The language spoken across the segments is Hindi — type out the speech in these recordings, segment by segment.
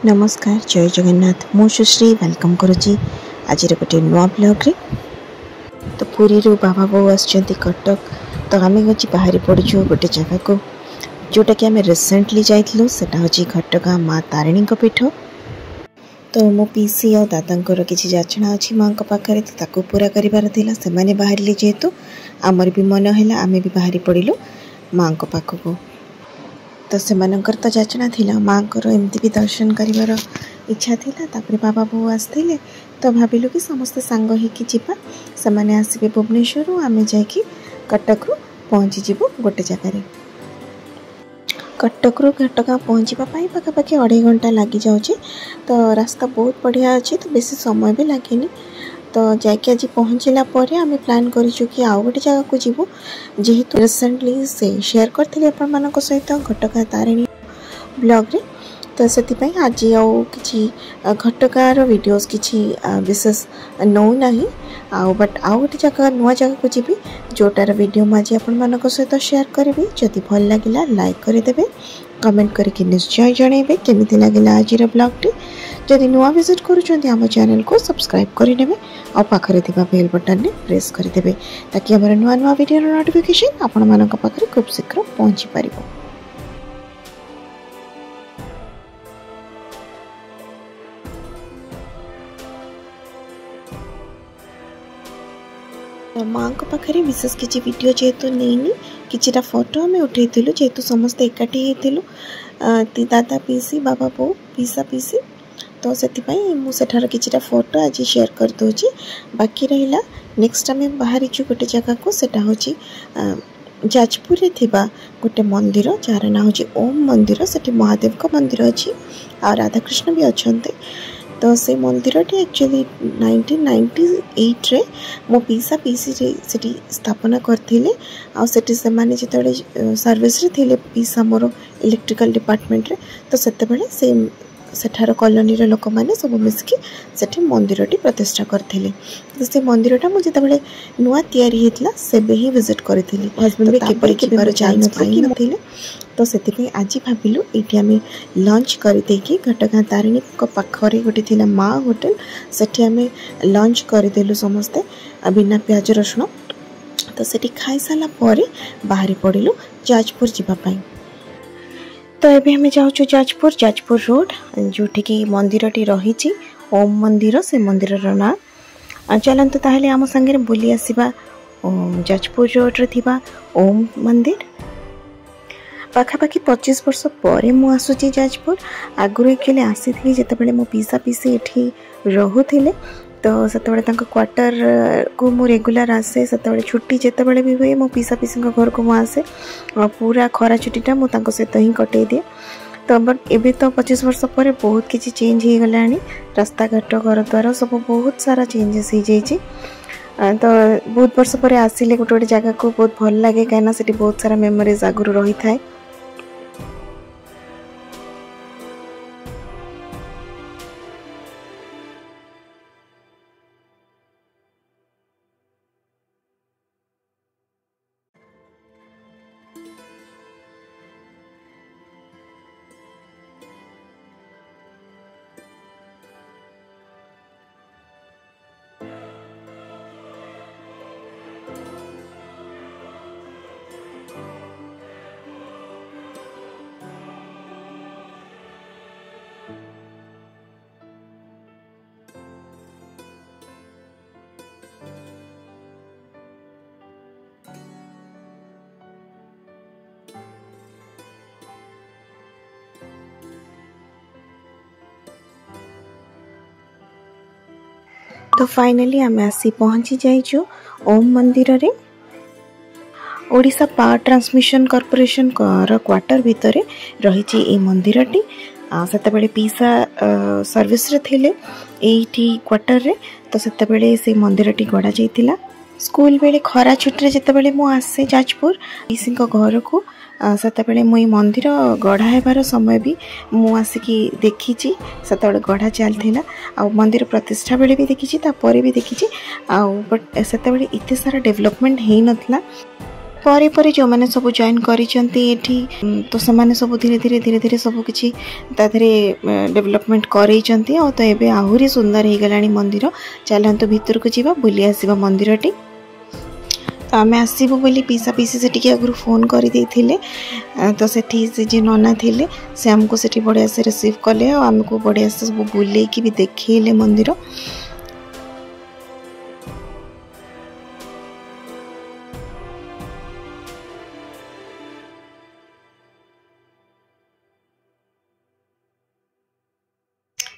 नमस्कार जय जगन्नाथ मु सुश्री वेलकम करुच्ची आज गोटे नुआ ब्लॉग रे। तो पुरी रू बाबा बो आसचंती कटक। तो आम आज बाहरी पड़ू गोटे जगह को जोटा कि आम रिसेंटली जाइलु सेटा होची घटगाँ माँ तारिणी पीठ। तो मो पीसी और दादा किसी जाचना अच्छी माँ पाखे तो ताकू पूरा करार था से बाहर जेहेतु आमर भी मन है आम भी बाहरी पड़िलु माँ पाखक। तो से तो जाचना थिला माँ को एमती भी दर्शन करिवार इच्छा थिला। तापरे बाबा बो आसते तो भाविलु कि समस्ते सांग होइकी जिबा से आसबे भुवनेश्वर आम जाकि कटक रु पहुँची जीवु गोटे जगार। कटक रु घटगाँ पहुँचवा पाखापाखि 2.5 घंटा लगी जाऊँचे। तो रास्ता बहुत बढ़िया अच्छी तो बेसी समय भी लगे। तो जाकि आज पहुँचला पर आम प्लान करूँ कि आउ गोटे जगह को जीवु जेहेतु रिसेंटली से शेयर करथिले आपण मानक सहित घटगाँ तारिणी ब्लॉग रे। तो से आज आउ कि घटगाँर वीडियोस किसी विशेष नौ ना बट आउ गोटे जगह नुआ जगह को जीवी जोटार वीडियो मुझे आपण मानक सहित शेयर करी। जदि भल लगिला लाइक करदेवे कमेंट करके निश्चय जनइबे केमिति लगिला आज ब्लॉगटी। जदि नुआ विजिट करूँ आम चैनल को सब्सक्राइब करेंगे और पाखे थिबा बेल बटन ने प्रेस करदेवे ताकि आम नुआ नुआ वीडियो नोटिफिकेशन आपण मानक पाखे खूब शीघ्र पहुँची पार। माँ पाखे विशेष किसी वीडियो जेहेतु नहीं किटा फोटो आम उठेलु जेहेतु समस्ते एकाठी होलु दादा पीसी बाबा बो पीसा पीसी। तो से मुझे किटा फोटो आज शेयर कर दूची। बाकी रहा नेक्स्ट आम बाहरी गोटे जगह को सेटा होची जाजपुर रे थिबा गोटे मंदिर जार ना होची ओम मंदिर। से महादेव का मंदिर अच्छी और राधाकृष्ण भी अच्छा। तो से मंदिर एक्चुअली 1998 रे मो पीसा पीसी से स्थापना करथिले। आ सेठी से माने जेतबे सर्विस रे थिले पीसा मोर इलेक्ट्रिकल डिपार्टमेंट रे। तो सेते बेले से सेठार कॉलोनी रे लोक माने सब मिसकी सेठी मंदिरटी प्रतिष्ठा करथिले। तो से मंदिरटा मु जेतबे नुआ तयारी हेतला सेबे ही विजिट करथिले। हस्बैंड भी केपरि केबार जाई नथिले। तो से आज भाविलु ये आम लंच करदेकि घटगाँ तारिणी पाखरे गोटे थिला माँ होटल सेठी आम लंच करदेलु समस्ते बिना प्याज रसुण। तो सेठी खाई सारा पर बाहरी पड़िलु जाजपुर जीवाई। तो ये आम जाऊँ जाजपुर रोड जोठी की मंदिरटी रही ओम मंदिर से मंदिर ना चलतु ताहले आम संगे बुली आसवा जाजपुर रोड रे थिबा ओम मंदिर। पाखापाखि 25 वर्ष पर मु आसुची जाजपुर। आगुरी एक्चुअली आसी थी जितेबाला मो पीसा पीसी एठी रहुथिले। तो सेतेबाला तांको क्वार्टर को मु रेगुलर आसे। सेतेबाला छुट्टी जितेबाला भी हुए मो पीसा पीसी घर को मु आसे पूरा खरा छुट्टीटा मु तांको सहित ही कटई दिए। तो बट एबे तो 25 वर्ष पर बहुत किसी चेंज हो गलानी। रास्ता घाट घर द्वार सब बहुत सारा चेंजेस हो जाइए। तो बहुत वर्ष पर आसिले गोटे गोटे जगह को बहुत भल लगे कहीं से बहुत सारा मेमोरीज आगुरी रही थाए। तो फाइनली आम आसी पहुँची जाइछु ओम मंदिर रे। Odisha power transmission corporation quarter भितर रही ए मंदिरटी। सेतेबेले पीसा सर्विस रे थिले एठी क्वार्टर रे। तो सेतेबेले से मंदिरटी गड़ा जाइतिला। स्कूल बेले खरा छुट्टी जितेबाला मु आसे जाजपुर पीसी घर को सेतेबेले मुई मंदिर गढ़ा हेबार समय भी मु आसिकी देखी से गढ़ा चलता आ मंदिर प्रतिष्ठा बेले भी देखी तापर भी देखी बट से इतने सारा डेवलपमेंट हो नाला परे परे जो मैंने सब जॉइन करिसेंती तो से सब धीरे धीरे सब किसी डेवलपमेंट करैछंती आ तो एबे आहुरी सुंदर हो गलानी मंदिर। चलतु भीतर को जीवा बुली आसीबा मंदिरटी। तो आम आसबू बोली पीसा पीसी से आगु फोन कर तो से जे नना थिले से आमको से बढ़िया से रिसीव कले आमको बढ़िया से सब बुले भी देखले मंदिर।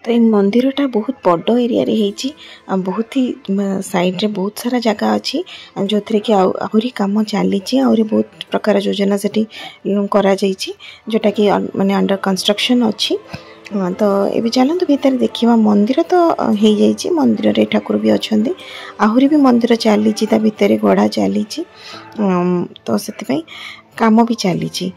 तो ये मंदिरटा बहुत बड़ एरिया रे हेची बहुत ही साइड रे बहुत सारा जगह अच्छी जो थे कि आहरी कम चली आहरी बहुत प्रकार योजना से करा जोटा कि माने अंडर कंस्ट्रक्शन अच्छी। तो ये चलते भीतर देखा मंदिर तो हो जाइए मंदिर रे ठाकुर भी अच्छा आहरी भी मंदिर चली भितर गढ़ा चली तो से काम भी चली।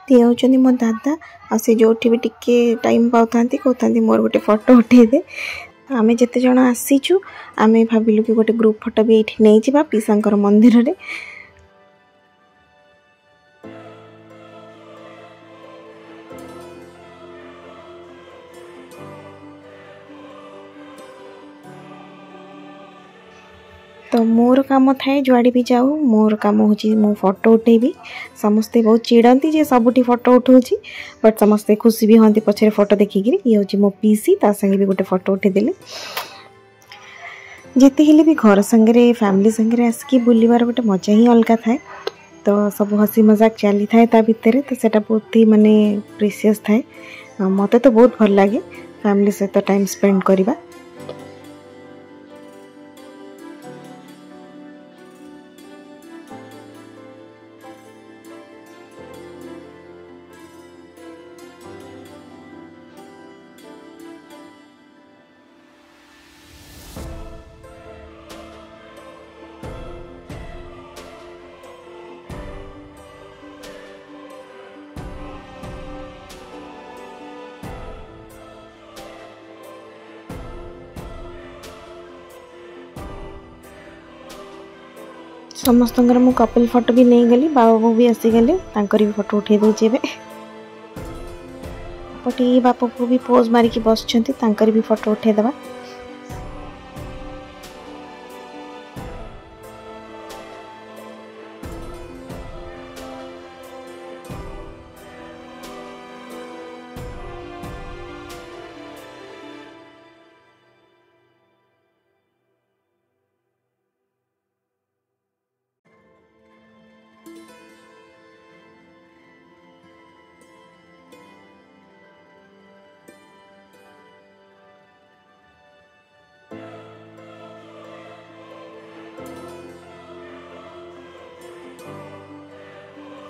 ये हूँ मो दादा आ से जो भी टिके टाइम पाता कहते मोर गोटे फोटो उठेदे। आमे जिते जन आसीचु आमे भाविलु कि गोटे ग्रुप फोटो भी ये नहीं जावा पीसांकर मंदिर रे। तो मोर काम थाए जुआड़ी भी जाऊ मोर काम हूँ मो फोटो उठेबी। समस्ते बहुत चिड़ती जे सबुठी फोटो उठाऊँगी बट समस्ते खुशी भी हाँ पछे फोटो देखिकी। ये हूँ मो पीसी ता संगे भी गोटे फोटो उठेदेली। जिते हेले भी घर संगे फैमिली संगे आसिकी बुलवार गोटे मजा ही अलग थाए। तो सब हसी मजाक चली थाए ता भितर तो सेटा बहुत ही माने प्रिसियस थाए। मते तो बहुत भल लगे फैमिली सहित टाइम स्पेंड करवा। समस्त मु कपल फोटो भी नहीं गली बाबा बो भी आसीगले भी फोटो उठे दूचे। पटे बापा को भी पोज मारिकी बस भी फोटो उठेदबा।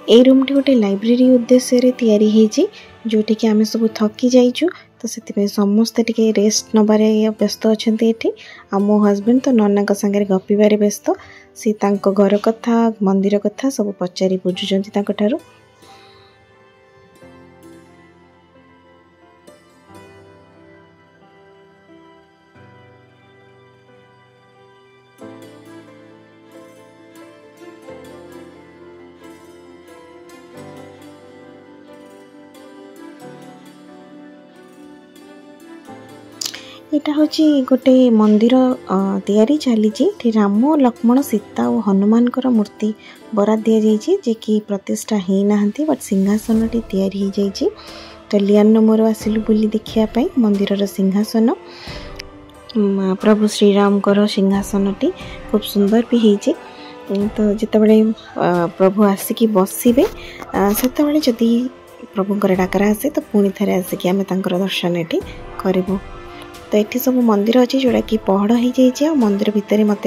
ए रूमटी गोटे लाइब्रेरी उद्देश्य तैयारी होती जोटी कि आम सब थकी जाइचु तो से समस्ते टिके रेस्ट नबारे व्यस्त अच्छा ये। आ मो हजबैंड तो नना सागर गपिबारे व्यस्त सी घर कथा मंदिर कथा सब पचारि बुझुंट। यहाँ हूँ गोटे मंदिर तैयारी चली राम लक्ष्मण सीता और हनुमान मूर्ति बराद दि जाइए जे कि प्रतिष्ठा हो ना बट सिंहासन टी तैयारी हो जाइए। तो लियान मोर आसिलु बुली देखापी मंदिर सिंहासन प्रभु श्रीराम सिंहासन टी खूब सुंदर भी होती। तो जितेबाला प्रभु आसिकी बसवे से जदि प्रभुंर डाकरा आसे तो पुणी थे आसिक आम दर्शन ये करूँ। तो ये सब मंदिर अच्छी जोड़ा कि पहड़ हो जाए मंदिर भितर मत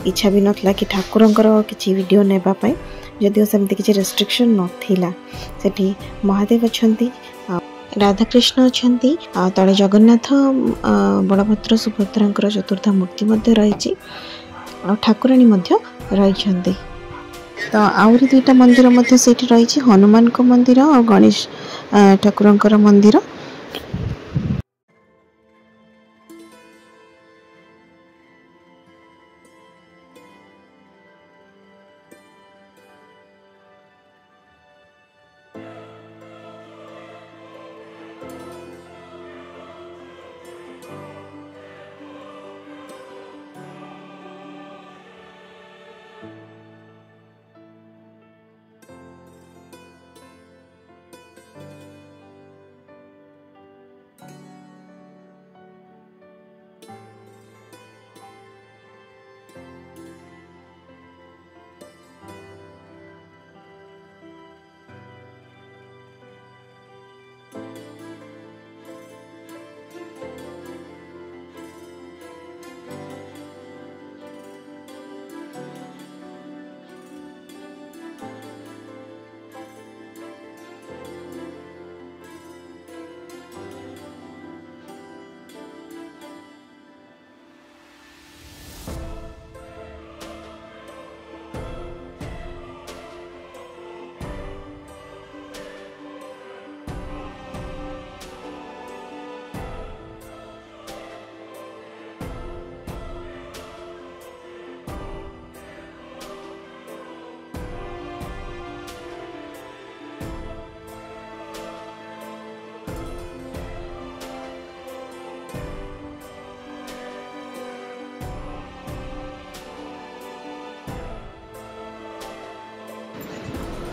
इच्छा भी नाला कि ठाकुरंकर किसी वीडियो नेबापी जदिव सेमती किसी रेस्ट्रिक्शन नाला। सेठी महादेव अच्छा राधाकृष्ण अच्छा तले जगन्नाथ बलभद्र सुभद्रा चतुर्थ मूर्ति रही ठाकुराणी रही। तो आउरी दुईटा मंदिर रही हनुमान को मंदिर और गणेश ठाकुरंकर मंदिर।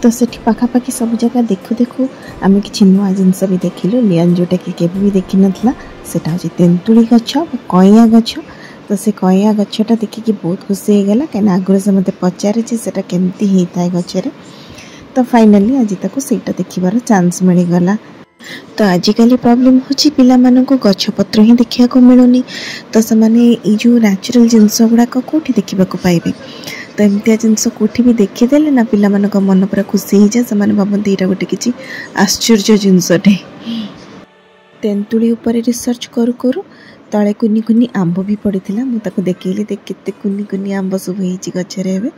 तो सेठी पाखापाखि सब जगह देखु देखु आम कि नुआ जिनस भी देखिलु लियान जोटा कि केबे भी देखि नथला सेटा होची तेंतुली गछ कइया गछ। तो से कइया गछटा देखिकी बहुत खुशी हो गला कहीं आगुरी से मत पचारे सेटा केमती होता है गचरे। तो फाइनाली आज तक सेटा देखिबार चांस मिलगला। तो आजिकल प्रॉब्लम होची पिला मानको गछपत्र ही देखिया को मिलुनी। तो समाने ई जो नेचुरल जिनस गुड़ाक कोठी देखिबा को पाइबे। तो एमतिया जिनस कोठी भी देखीदेले ना पिला मानको मन पूरा खुशी हो जाए से भावती यहाँ गोटे किसी आश्चर्य जिनसटे। तेंतुली ऊपर रिसर्च करू करू तले कुनी कुनी आंब भी पड़ीला मुझे देखली देख केते कुनी कुनी आंब सब होईची गछरे एबे।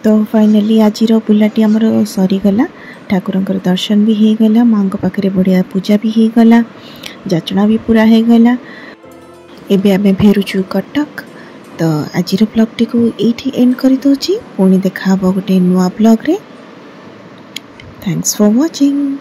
तो फाइनाली आज बुलाटी आमर सरीगला ठाकुरंकर दर्शन भी हो गला माँ पाखे बढ़िया पूजा भी हो गला जाचना भी पूरा हो गला। एबे आमे फेरुचु कटक। तो आज ब्लॉग को ये एंड कर दूची पुणी देखा गोटे नुआ ब्लॉग रे। Thanks for watching.